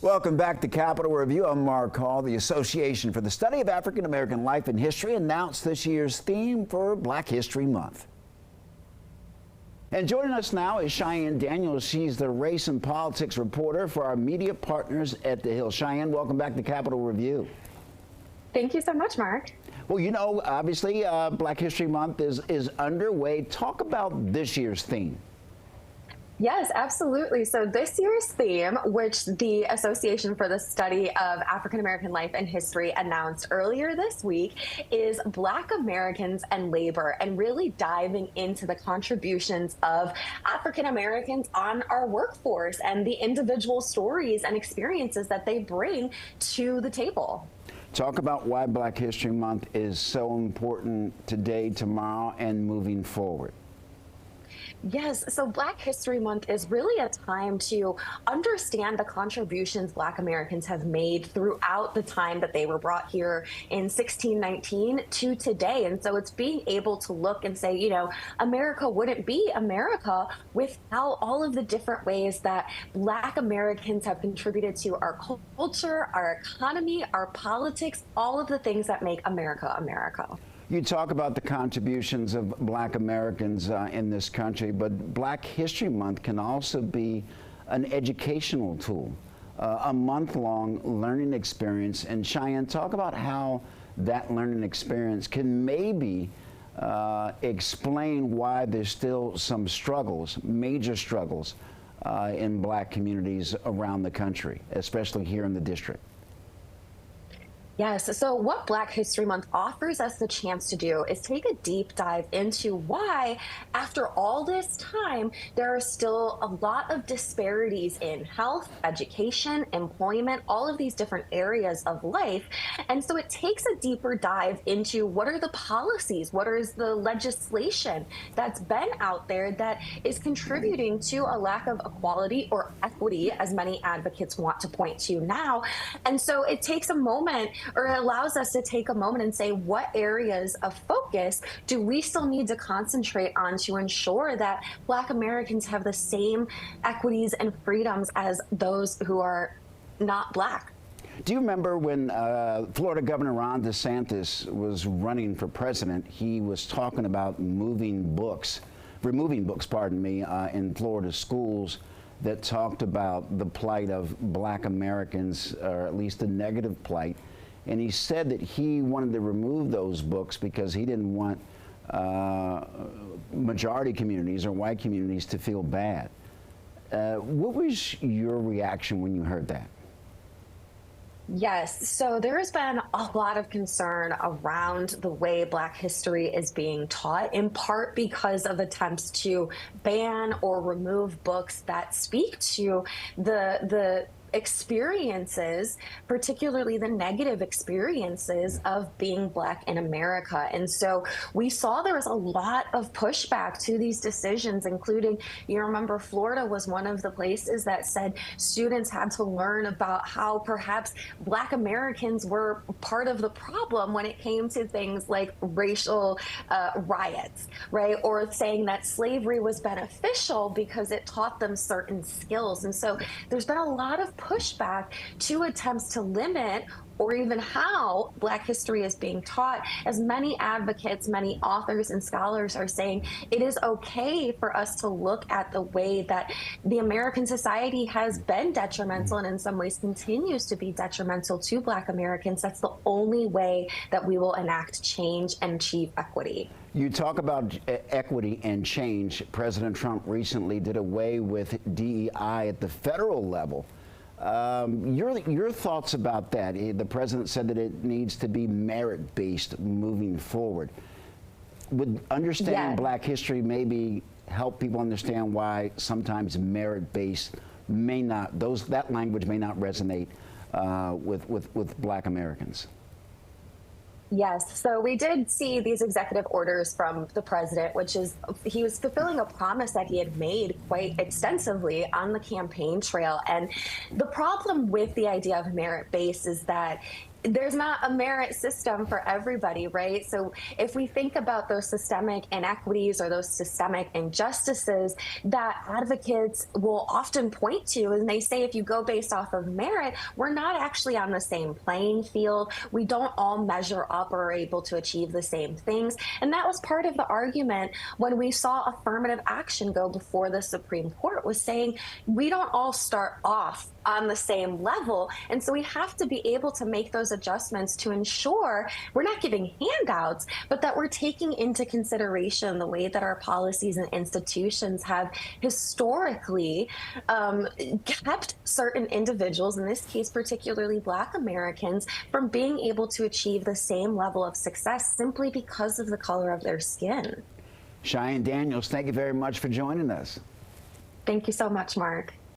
Welcome back to Capitol Review. I'm Mark Hall. The Association for the Study of African American Life and History announced this year's theme for Black History Month. And joining us now is Cheyanne Daniels. She's the race and politics reporter for our media partners at The Hill. Cheyanne, welcome back to Capitol Review. Thank you so much, Mark. Well, you know, obviously, Black History Month is underway. Talk about this year's theme. Yes, absolutely. So this year's theme, which the Association for the Study of African American Life and History announced earlier this week, is Black Americans and Labor, and really diving into the contributions of African Americans on our workforce and the individual stories and experiences that they bring to the table. Talk about why Black History Month is so important today, tomorrow, and moving forward. Yes, so Black History Month is really a time to understand the contributions Black Americans have made throughout the time that they were brought here in 1619 to today. And so it's being able to look and say, you know, America wouldn't be America without all of the different ways that Black Americans have contributed to our culture, our economy, our politics, all of the things that make America America. You talk about the contributions of Black Americans in this country, but Black History Month can also be an educational tool, a month-long learning experience. And Cheyanne, talk about how that learning experience can maybe explain why there's still some struggles, major struggles, in Black communities around the country, especially here in the district. Yes, so what Black History Month offers us the chance to do is take a deep dive into why, after all this time, there are still a lot of disparities in health, education, employment, all of these different areas of life. And so it takes a deeper dive into what are the policies, what is the legislation that's been out there that is contributing to a lack of equality or equity, as many advocates want to point to now. And so it takes a moment, or it allows us to take a moment and say, what areas of focus do we still need to concentrate on to ensure that Black Americans have the same equities and freedoms as those who are not Black? Do you remember when Florida Governor Ron DeSantis was running for president? He was talking about removing books, pardon me, in Florida schools that talked about the plight of Black Americans, or at least the negative plight. And he said that he wanted to remove those books because he didn't want majority communities or white communities to feel bad. What was your reaction when you heard that? Yes, so there has been a lot of concern around the way Black history is being taught, in part because of attempts to ban or remove books that speak to the experiences, particularly the negative experiences of being Black in America. And so we saw there was a lot of pushback to these decisions, including, you remember, Florida was one of the places that said students had to learn about how perhaps Black Americans were part of the problem when it came to things like racial riots, right? Or saying that slavery was beneficial because it taught them certain skills. And so there's been a lot of pushback to attempts to limit or even how Black history is being taught, as many advocates, many authors and scholars are saying it is okay for us to look at the way that the American society has been detrimental and in some ways continues to be detrimental to Black Americans. That's the only way that we will enact change and achieve equity. You talk about equity and change. President Trump recently did away with DEI at the federal level. Your thoughts about that? The president said that it needs to be merit-based moving forward. Would understanding Black history maybe help people understand why sometimes merit-based may not, that language may not resonate with Black Americans? Yes, so we did see these executive orders from the president, which is he was fulfilling a promise that he had made quite extensively on the campaign trail. And the problem with the idea of merit-based is that there's not a merit system for everybody, right? So if we think about those systemic inequities or those systemic injustices that advocates will often point to, and they say if you go based off of merit, we're not actually on the same playing field. We don't all measure up or are able to achieve the same things. And that was part of the argument when we saw affirmative action go before the Supreme Court, was saying we don't all start off on the same level. And so we have to be able to make those adjustments to ensure we're not giving handouts, but that we're taking into consideration the way that our policies and institutions have historically kept certain individuals, in this case particularly Black Americans, from being able to achieve the same level of success simply because of the color of their skin. Cheyanne Daniels, thank you very much for joining us. Thank you so much, Mark.